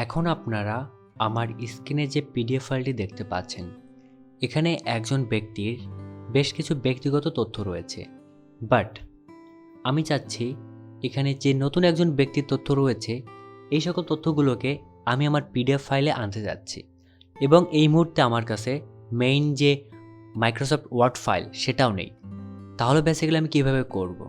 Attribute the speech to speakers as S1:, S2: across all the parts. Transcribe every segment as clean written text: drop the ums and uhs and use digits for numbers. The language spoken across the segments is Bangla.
S1: এখন আপনারা আমার স্ক্রিনে যে পিডিএফ ফাইলটি দেখতে পাচ্ছেন, এখানে একজন ব্যক্তির বেশ কিছু ব্যক্তিগত তথ্য রয়েছে। বাট আমি চাচ্ছি এখানে যে নতুন একজন ব্যক্তির তথ্য রয়েছে, এই সকল তথ্যগুলোকে আমি আমার পিডিএফ ফাইলে আনতে যাচ্ছি। এবং এই মুহূর্তে আমার কাছে মেইন যে মাইক্রোসফট ওয়ার্ড ফাইল সেটাও নেই। তাহলে বেসিক্যালি আমি কীভাবে করব?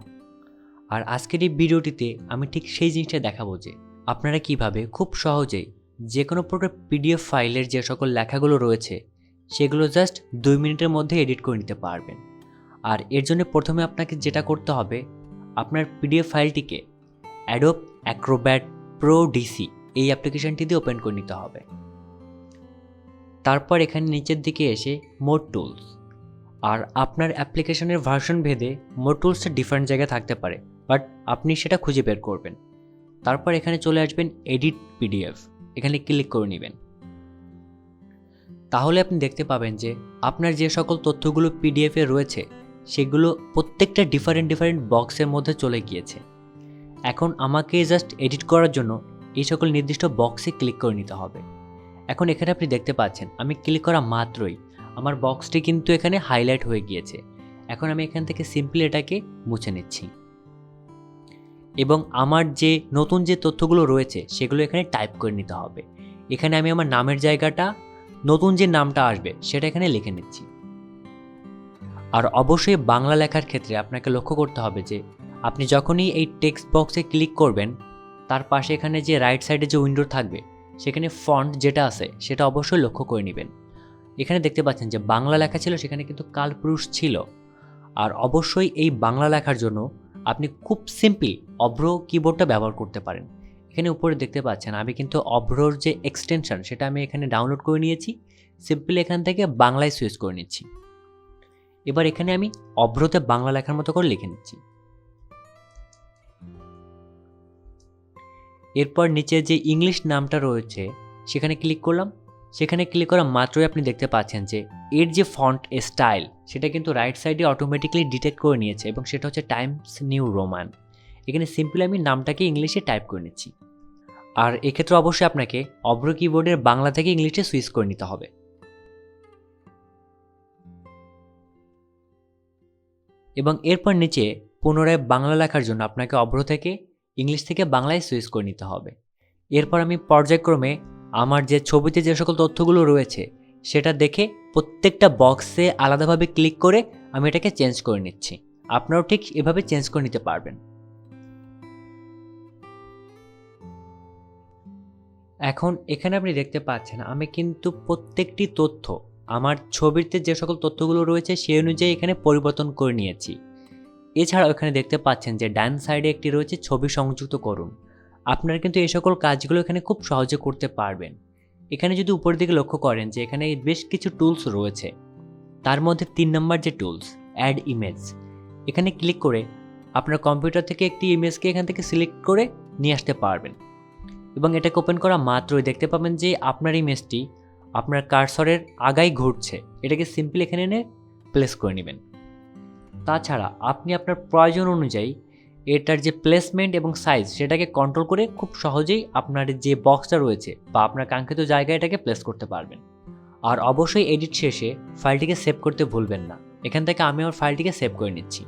S1: আর আজকের এই ভিডিওটিতে আমি ঠিক সেই জিনিসটা দেখাবো যে আপনারা কিভাবে খুব সহজেই যে কোনো প্রকার পিডিএফ ফাইলের যে সকল লেখাগুলো রয়েছে সেগুলো জাস্ট 2 মিনিটের মধ্যে এডিট করে নিতে পারবেন। আর এর জন্য প্রথমে আপনাকে যেটা করতে হবে, আপনার পিডিএফ ফাইলটিকে অ্যাডোব অ্যাক্রোব্যাট প্রো ডিসি এই অ্যাপ্লিকেশনটি দিয়ে ওপেন করে নিতে হবে। তারপর এখানে নিচের দিকে এসে মোর টুলস, আর আপনার অ্যাপ্লিকেশনের ভার্সন ভেদে মোর টুলসটা ডিফারেন্ট জায়গায় থাকতে পারে, বাট আপনি সেটা খুঁজে বের করবেন। তারপর এখানে চলে আসবেন এডিট পিডিএফ, এখানে ক্লিক করে নেবেন। তাহলে আপনি দেখতে পাবেন যে আপনার যে সকল তথ্যগুলো পিডিএফে রয়েছে সেগুলো প্রত্যেকটা ডিফারেন্ট বক্সের মধ্যে চলে গিয়েছে। এখন আমাকে জাস্ট এডিট করার জন্য এই সকল নির্দিষ্ট বক্সে ক্লিক করে নিতে হবে। এখন এখানে আপনি দেখতে পাচ্ছেন আমি ক্লিক করা মাত্রই আমার বক্সটি কিন্তু এখানে হাইলাইট হয়ে গিয়েছে। এখন আমি এখান থেকে সিম্পলি এটাকে মুছে নিচ্ছি এবং আমার যে নতুন যে তথ্যগুলো রয়েছে সেগুলো এখানে টাইপ করে নিতে হবে। এখানে আমি আমার নামের জায়গাটা, নতুন যে নামটা আসবে সেটা এখানে লিখে নিচ্ছি। আর অবশ্যই বাংলা লেখার ক্ষেত্রে আপনাকে লক্ষ্য করতে হবে যে আপনি যখনই এই টেক্সট বক্সে ক্লিক করবেন তার পাশে এখানে যে রাইট সাইডে যে উইন্ডো থাকবে সেখানে ফন্ট যেটা আছে সেটা অবশ্যই লক্ষ্য করে নেবেন। এখানে দেখতে পাচ্ছেন যে বাংলা লেখা ছিল, সেখানে কিন্তু কালপুরুষ ছিল। আর অবশ্যই এই বাংলা লেখার জন্য আপনি খুব সিম্পল অভ্র কিবোর্ডটা ব্যবহার করতে পারেন। এখানে উপরে দেখতে পাচ্ছেন আমি কিন্তু অভ্রর যে এক্সটেনশন সেটা আমি এখানে ডাউনলোড করে নিয়েছি। সিম্পলি এখান থেকে বাংলায় সুইচ করে নিচ্ছি। এবার এখানে আমি অভ্রতে বাংলা লেখার মতো করে লিখে নিচ্ছি। এরপর নিচে যে ইংলিশ নামটা রয়েছে সেখানে ক্লিক করলাম। সেখানে ক্লিক করা মাত্রই আপনি দেখতে পাচ্ছেন যে এর যে ফন্ট স্টাইল সেটা কিন্তু রাইট সাইডে অটোমেটিক্যালি ডিটেক্ট করে নিয়েছে এবং সেটা হচ্ছে টাইমস নিউ রোমান। এখানে সিম্পলি আমি নামটাকে ইংলিশে টাইপ করে নিচ্ছি। আর এক্ষেত্রে অবশ্যই আপনাকে অভ্র কিবোর্ডের বাংলা থেকে ইংলিশে সুইচ করে নিতে হবে। এবং এরপর নিচে পুনরায় বাংলা লেখার জন্য আপনাকে অভ্র থেকে ইংলিশ থেকে বাংলায় সুইচ করে নিতে হবে। এরপর আমি পর্যায়ক্রমে আমার যে ছবিতে যে সকল তথ্যগুলো রয়েছে সেটা দেখে প্রত্যেকটা বক্সে আলাদাভাবে ক্লিক করে আমি এটাকে চেঞ্জ করে নিচ্ছি। আপনারাও ঠিক এভাবে চেঞ্জ করে নিতে পারবেন। এখন এখানে আপনি দেখতে পাচ্ছেন আমি কিন্তু প্রত্যেকটি তথ্য আমার ছবিতে যে সকল তথ্যগুলো রয়েছে সেই অনুযায়ী এখানে পরিবর্তন করে নিয়েছি। এছাড়াও এখানে দেখতে পাচ্ছেন যে ডান সাইডে একটি রয়েছে ছবি সংযুক্ত করুন। আপনারা কিন্তু এই সকল কাজগুলো এখানে খুব সহজে করতে পারবেন। এখানে যদি উপরের দিকে লক্ষ্য করেন যে এখানে বেশ কিছু টুলস রয়েছে, তার মধ্যে 3 নম্বর যে টুলস অ্যাড ইমেজ, এখানে ক্লিক করে আপনার কম্পিউটার থেকে একটি ইমেজকে এখান থেকে সিলেক্ট করে নিয়ে আসতে পারবেন এবং এটাকে ওপেন করা মাত্রই দেখতে পাবেন যে আপনার ইমেজটি আপনার কার্সরের আগায় ঘুরছে। এটাকে সিম্পলি এখানে এনে প্লেস করে নেবেন। তাছাড়া আপনি আপনার প্রয়োজন অনুযায়ী এটার যে প্লেসমেন্ট এবং সাইজ সেটাকে কন্ট্রোল করে খুব সহজেই আপনার যে বক্সটা রয়েছে বা আপনার কাঙ্ক্ষিত জায়গায় এটাকে প্লেস করতে পারবেন। আর অবশ্যই এডিট শেষে ফাইলটিকে সেভ করতে ভুলবেন না। এখান থেকে আমি আমার ফাইলটিকে সেভ করে নিচ্ছি।